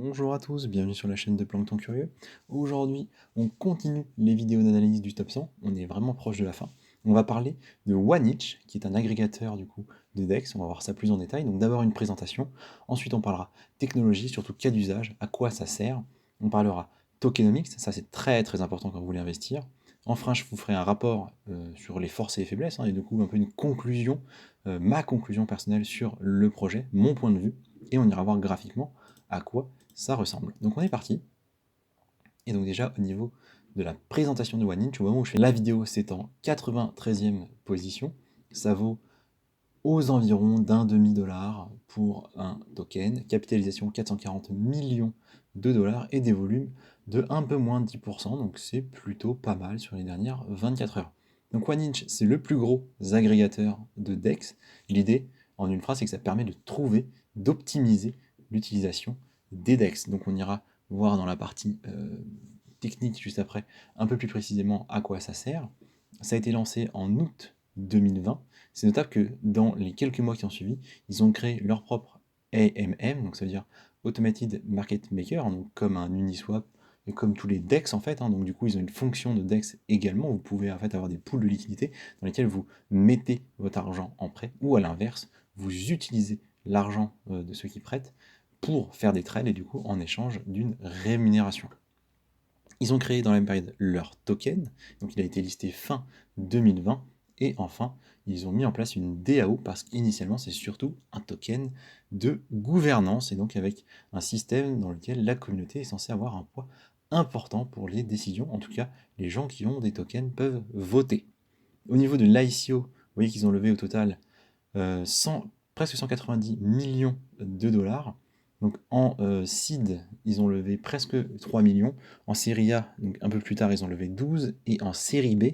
Bonjour à tous, bienvenue sur la chaîne de Plancton Curieux. Aujourd'hui, on continue les vidéos d'analyse du top 100, on est vraiment proche de la fin. On va parler de OneInch, qui est un agrégateur du coup de DEX, on va voir ça plus en détail. Donc d'abord une présentation, ensuite on parlera technologie, surtout cas d'usage, à quoi ça sert. On parlera tokenomics, ça c'est très très important quand vous voulez investir. Enfin, je vous ferai un rapport sur les forces et les faiblesses, et du coup un peu une conclusion, ma conclusion personnelle sur le projet, mon point de vue, et on ira voir graphiquement à quoi ça ressemble. Donc on est parti. Et donc déjà au niveau de la présentation de OneInch, au moment où je fais la vidéo, c'est en 93e position. Ça vaut aux environs d'un demi-dollar pour un token, capitalisation 440 millions de dollars et des volumes de un peu moins de 10%, donc c'est plutôt pas mal sur les dernières 24 heures. Donc OneInch, c'est le plus gros agrégateur de DEX. L'idée, en une phrase, c'est que ça permet de trouver, d'optimiser l'utilisation des DEX. Donc on ira voir dans la partie technique juste après, un peu plus précisément à quoi ça sert. Ça a été lancé en août 2020. C'est notable que dans les quelques mois qui ont suivi, ils ont créé leur propre AMM, donc ça veut dire Automated Market Maker, donc comme un Uniswap et comme tous les DEX en fait. Donc du coup, ils ont une fonction de DEX également. Vous pouvez en fait avoir des pools de liquidités dans lesquels vous mettez votre argent en prêt, ou à l'inverse, vous utilisez l'argent de ceux qui prêtent pour faire des trades et du coup en échange d'une rémunération. Ils ont créé dans la même période leur token, donc il a été listé fin 2020, et enfin, ils ont mis en place une DAO, parce qu'initialement c'est surtout un token de gouvernance, et donc avec un système dans lequel la communauté est censée avoir un poids important pour les décisions, en tout cas les gens qui ont des tokens peuvent voter. Au niveau de l'ICO, vous voyez qu'ils ont levé au total 100, presque 190 millions de dollars. Donc en seed, ils ont levé presque 3 millions. En série A, donc un peu plus tard, ils ont levé 12. Et en série B,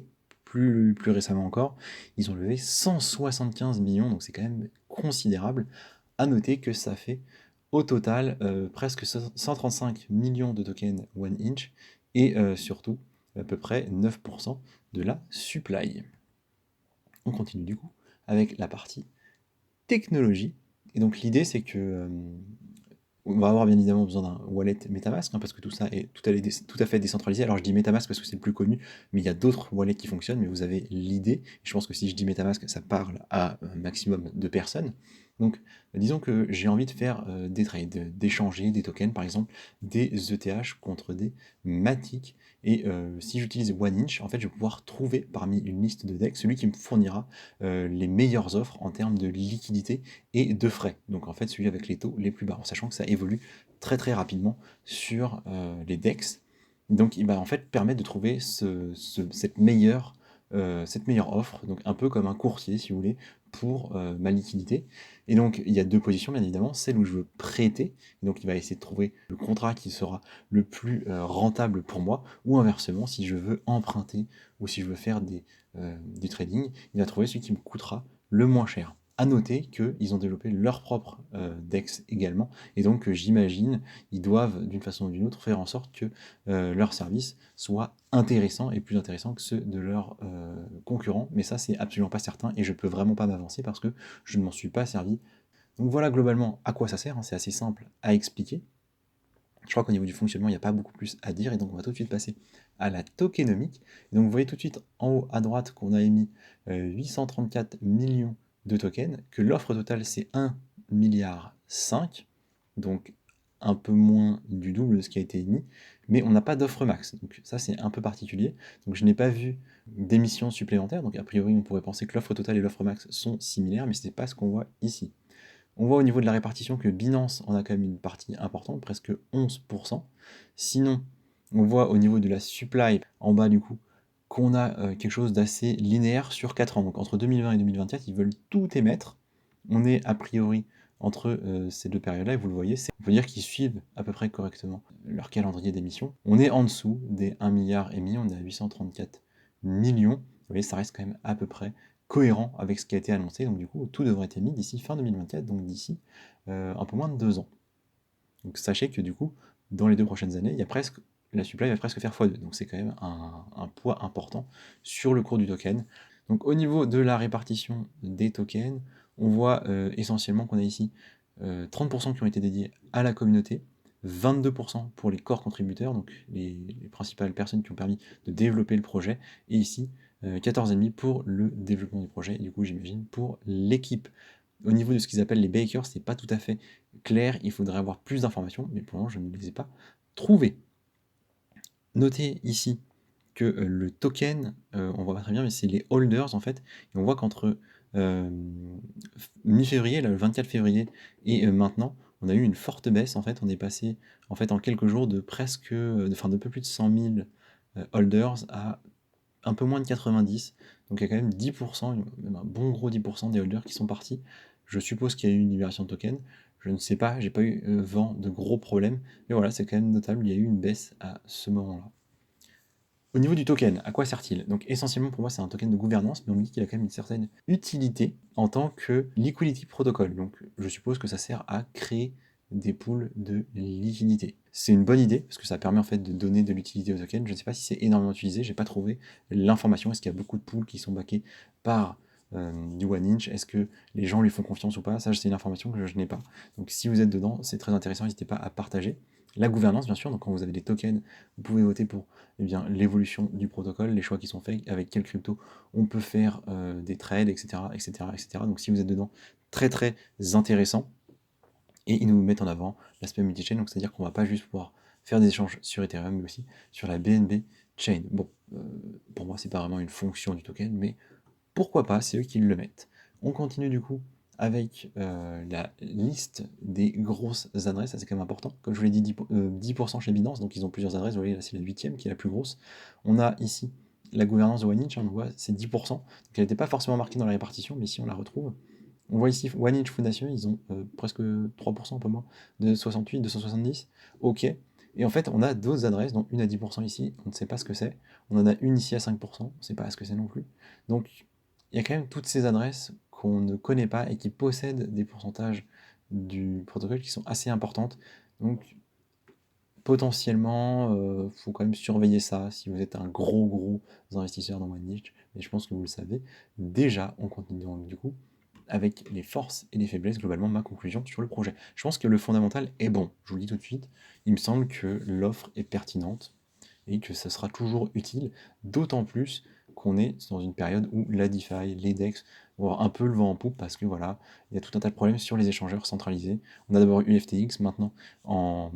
plus récemment encore, ils ont levé 175 millions. Donc c'est quand même considérable. À noter que ça fait au total presque 135 millions de tokens OneInch. Et surtout, à peu près 9% de la supply. On continue du coup avec la partie technologie. Et donc l'idée c'est que on va avoir bien évidemment besoin d'un wallet MetaMask, parce que tout ça est tout à fait décentralisé. Alors je dis MetaMask parce que c'est le plus connu, mais il y a d'autres wallets qui fonctionnent, mais vous avez l'idée. Je pense que si je dis MetaMask, ça parle à un maximum de personnes. Donc disons que j'ai envie de faire des trades, d'échanger des tokens, par exemple des ETH contre des Matic. Et si j'utilise OneInch, en fait je vais pouvoir trouver parmi une liste de decks celui qui me fournira les meilleures offres en termes de liquidité et de frais. Donc en fait celui avec les taux les plus bas, en sachant que ça évolue très très rapidement sur les DEX. Donc il va en fait permettre de trouver cette meilleure offre, donc un peu comme un courtier si vous voulez, pour ma liquidité. Et donc il y a deux positions bien évidemment, celle où je veux prêter, donc il va essayer de trouver le contrat qui sera le plus rentable pour moi, ou inversement si je veux emprunter ou si je veux faire du trading, il va trouver celui qui me coûtera le moins cher. À noter qu'ils ont développé leur propre DEX également, et donc j'imagine ils doivent d'une façon ou d'une autre faire en sorte que leur service soit intéressant et plus intéressant que ceux de leurs concurrents, mais ça c'est absolument pas certain et je peux vraiment pas m'avancer parce que je ne m'en suis pas servi. Donc voilà globalement à quoi ça sert, c'est assez simple à expliquer. Je crois qu'au niveau du fonctionnement, il n'y a pas beaucoup plus à dire, et donc on va tout de suite passer à la tokenomique. Et donc vous voyez tout de suite en haut à droite qu'on a émis 834 millions de tokens, que l'offre totale c'est 1,5 milliard, donc un peu moins du double de ce qui a été émis, mais on n'a pas d'offre max, donc ça c'est un peu particulier. Donc je n'ai pas vu d'émissions supplémentaires, donc a priori on pourrait penser que l'offre totale et l'offre max sont similaires, mais ce n'est pas ce qu'on voit ici. On voit au niveau de la répartition que Binance en a quand même une partie importante, presque 11%. Sinon, on voit au niveau de la supply, en bas du coup, qu'on a quelque chose d'assez linéaire sur 4 ans. Donc entre 2020 et 2024, ils veulent tout émettre. On est a priori entre ces deux périodes-là, et vous le voyez, on peut dire qu'ils suivent à peu près correctement leur calendrier d'émission. On est en dessous des 1,5 milliard, on est à 834 millions. Vous voyez, ça reste quand même à peu près cohérent avec ce qui a été annoncé. Donc du coup, tout devrait être émis d'ici fin 2024, donc d'ici un peu moins de 2 ans. Donc sachez que du coup, dans les 2 prochaines années, la supply va presque faire x2. Donc c'est quand même un poids important sur le cours du token. Donc au niveau de la répartition des tokens, on voit essentiellement qu'on a ici 30% qui ont été dédiés à la communauté, 22% pour les core contributeurs, donc les principales personnes qui ont permis de développer le projet, et ici 14,5 pour le développement du projet, et du coup j'imagine pour l'équipe. Au niveau de ce qu'ils appellent les bakers, c'est pas tout à fait clair, il faudrait avoir plus d'informations, mais pour le moment je ne les ai pas trouvées. Notez ici que le token, on voit pas très bien, mais c'est les holders en fait, et on voit qu'entre mi-février, le 24 février, et maintenant, on a eu une forte baisse en fait, on est passé en fait en quelques jours de presque, enfin de peu plus de 100 000 holders à un peu moins de 90, donc il y a quand même 10%, même un bon gros 10% des holders qui sont partis. Je suppose qu'il y a eu une libération de token, je ne sais pas, j'ai pas eu vent de gros problèmes, mais voilà, c'est quand même notable, il y a eu une baisse à ce moment-là. Au niveau du token, à quoi sert-il? Donc essentiellement pour moi c'est un token de gouvernance, mais on me dit qu'il a quand même une certaine utilité en tant que liquidity protocol. Donc je suppose que ça sert à créer des pools de liquidité. C'est une bonne idée parce que ça permet en fait de donner de l'utilité au token. Je ne sais pas si c'est énormément utilisé, j'ai pas trouvé l'information. Est-ce qu'il y a beaucoup de pools qui sont backés par du OneInch? Est-ce que les gens lui font confiance ou pas? Ça c'est une information que je n'ai pas. Donc si vous êtes dedans, c'est très intéressant, n'hésitez pas à partager. La gouvernance bien sûr, donc quand vous avez des tokens, vous pouvez voter pour l'évolution du protocole, les choix qui sont faits, avec quelle crypto on peut faire des trades, etc., etc., etc. Donc si vous êtes dedans, très très intéressant. Et ils nous mettent en avant l'aspect multi-chain, donc c'est-à-dire qu'on va pas juste pouvoir faire des échanges sur Ethereum, mais aussi sur la BNB Chain. Bon, pour moi, c'est pas vraiment une fonction du token, mais pourquoi pas, c'est eux qui le mettent. On continue du coup avec la liste des grosses adresses, ça c'est quand même important. Comme je vous l'ai dit, 10% chez Binance, donc ils ont plusieurs adresses, vous voyez là c'est la 8e qui est la plus grosse. On a ici la gouvernance de OneInch, on voit c'est 10%, donc elle n'était pas forcément marquée dans la répartition, mais ici on la retrouve. On voit ici OneInch Foundation, ils ont presque 3%, un peu moins, de 68, 270, ok. Et en fait, on a d'autres adresses, dont une à 10% ici, on ne sait pas ce que c'est. On en a une ici à 5%, on ne sait pas ce que c'est non plus. Donc, il y a quand même toutes ces adresses qu'on ne connaît pas et qui possèdent des pourcentages du protocole qui sont assez importantes. Donc, potentiellement, faut quand même surveiller ça si vous êtes un gros investisseur dans OneInch, mais je pense que vous le savez. Déjà, on continue donc, du coup avec les forces et les faiblesses, globalement, ma conclusion sur le projet. Je pense que le fondamental est bon, je vous le dis tout de suite, il me semble que l'offre est pertinente et que ça sera toujours utile, d'autant plus qu'on est dans une période où la DeFi, les DEX vont avoir un peu le vent en poupe parce que voilà, il y a tout un tas de problèmes sur les échangeurs centralisés. On a d'abord eu FTX, maintenant en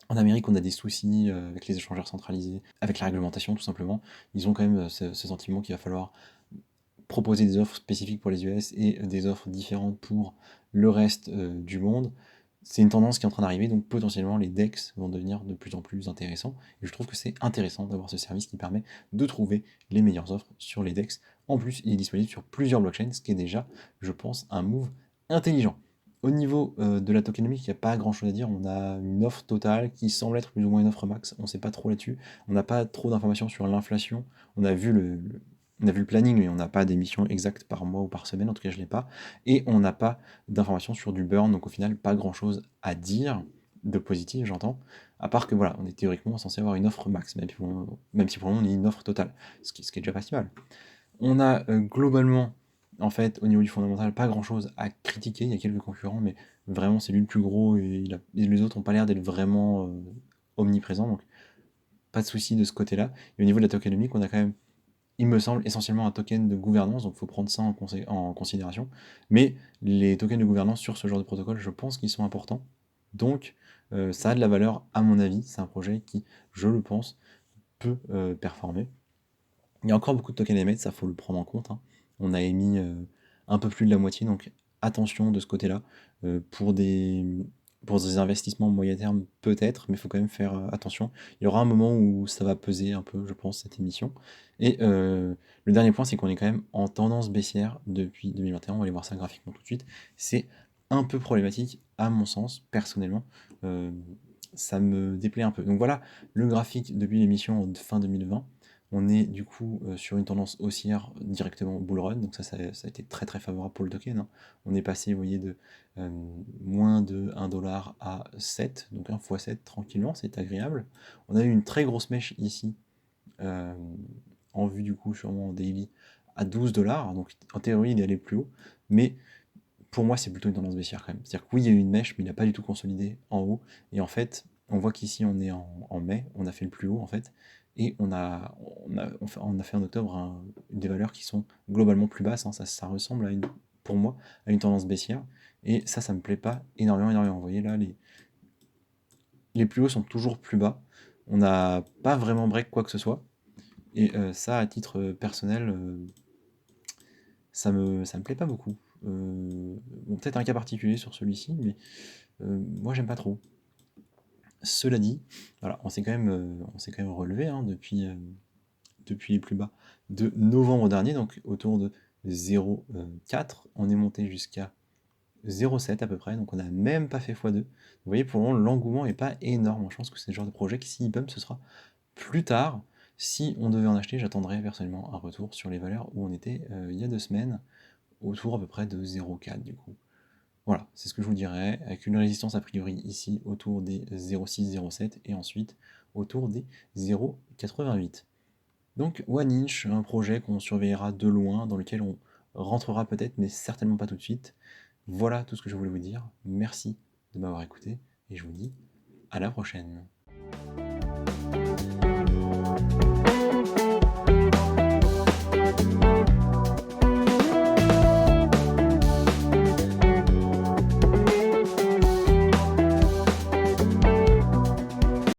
Amérique, on a des soucis avec les échangeurs centralisés, avec la réglementation tout simplement. Ils ont quand même ce sentiment qu'il va falloir proposer des offres spécifiques pour les US et des offres différentes pour le reste du monde. C'est une tendance qui est en train d'arriver, donc potentiellement les DEX vont devenir de plus en plus intéressants. Et je trouve que c'est intéressant d'avoir ce service qui permet de trouver les meilleures offres sur les DEX. En plus, il est disponible sur plusieurs blockchains, ce qui est déjà, je pense, un move intelligent. Au niveau de la tokenomics, il n'y a pas grand chose à dire. On a une offre totale qui semble être plus ou moins une offre max. On ne sait pas trop là-dessus. On n'a pas trop d'informations sur l'inflation. On a vu le planning, mais on n'a pas d'émission exacte par mois ou par semaine, en tout cas je ne l'ai pas, et on n'a pas d'informations sur du burn, donc au final pas grand chose à dire de positif, j'entends, à part que voilà, on est théoriquement censé avoir une offre max, même si pour le moment on est une offre totale, ce qui est déjà pas si mal. On a globalement, en fait, au niveau du fondamental, pas grand chose à critiquer, il y a quelques concurrents, mais vraiment c'est lui le plus gros et les autres n'ont pas l'air d'être vraiment omniprésents, donc pas de souci de ce côté-là. Et au niveau de la tokenomics, on a quand même, il me semble, essentiellement un token de gouvernance, donc il faut prendre ça en considération. Mais les tokens de gouvernance sur ce genre de protocole, je pense qu'ils sont importants. Donc ça a de la valeur à mon avis, c'est un projet qui, je le pense, peut performer. Il y a encore beaucoup de tokens à émettre, ça faut le prendre en compte, hein. On a émis un peu plus de la moitié, donc attention de ce côté-là. Pour des investissements moyen terme, peut-être, mais il faut quand même faire attention. Il y aura un moment où ça va peser un peu, je pense, cette émission. Et le dernier point, c'est qu'on est quand même en tendance baissière depuis 2021. On va aller voir ça graphiquement tout de suite. C'est un peu problématique, à mon sens, personnellement. Euh, Ça me déplaît un peu. Donc voilà le graphique depuis l'émission de fin 2020. On est du coup sur une tendance haussière directement au bull run, donc ça a été très très favorable pour le token, hein. On est passé, vous voyez, de moins de 1 dollar à 7, donc 1 x 7 tranquillement, c'est agréable. On a eu une très grosse mèche ici, euh, en vue du coup sûrement en daily, à 12 dollars, donc en théorie il est allé plus haut, mais pour moi c'est plutôt une tendance baissière quand même. C'est-à-dire que oui il y a eu une mèche, mais il n'a pas du tout consolidé en haut, et en fait On voit qu'ici on est en mai, on a fait le plus haut en fait, et on a fait en octobre des valeurs qui sont globalement plus basses, hein. Ça ressemble pour moi à une tendance baissière, et ça me plaît pas énormément, énormément. Vous voyez là, les plus hauts sont toujours plus bas, on n'a pas vraiment break quoi que ce soit, et ça à titre personnel, ça me plaît pas beaucoup. Bon, peut-être un cas particulier sur celui-ci, mais moi j'aime pas trop. Cela dit, voilà, on s'est quand même relevé, hein, depuis les plus bas de novembre dernier, donc autour de 0,4. On est monté jusqu'à 0,7 à peu près, donc on n'a même pas fait x2. Vous voyez, pour le moment, l'engouement n'est pas énorme. Je pense que c'est le genre de projet qui, s'il pump, ce sera plus tard. Si on devait en acheter, j'attendrais personnellement un retour sur les valeurs où on était il y a 2 semaines, autour à peu près de 0,4 du coup. Voilà, c'est ce que je vous dirais, avec une résistance a priori ici autour des 0,6, 0,7 et ensuite autour des 0,88. Donc One Inch, un projet qu'on surveillera de loin, dans lequel on rentrera peut-être, mais certainement pas tout de suite. Voilà tout ce que je voulais vous dire. Merci de m'avoir écouté et je vous dis à la prochaine.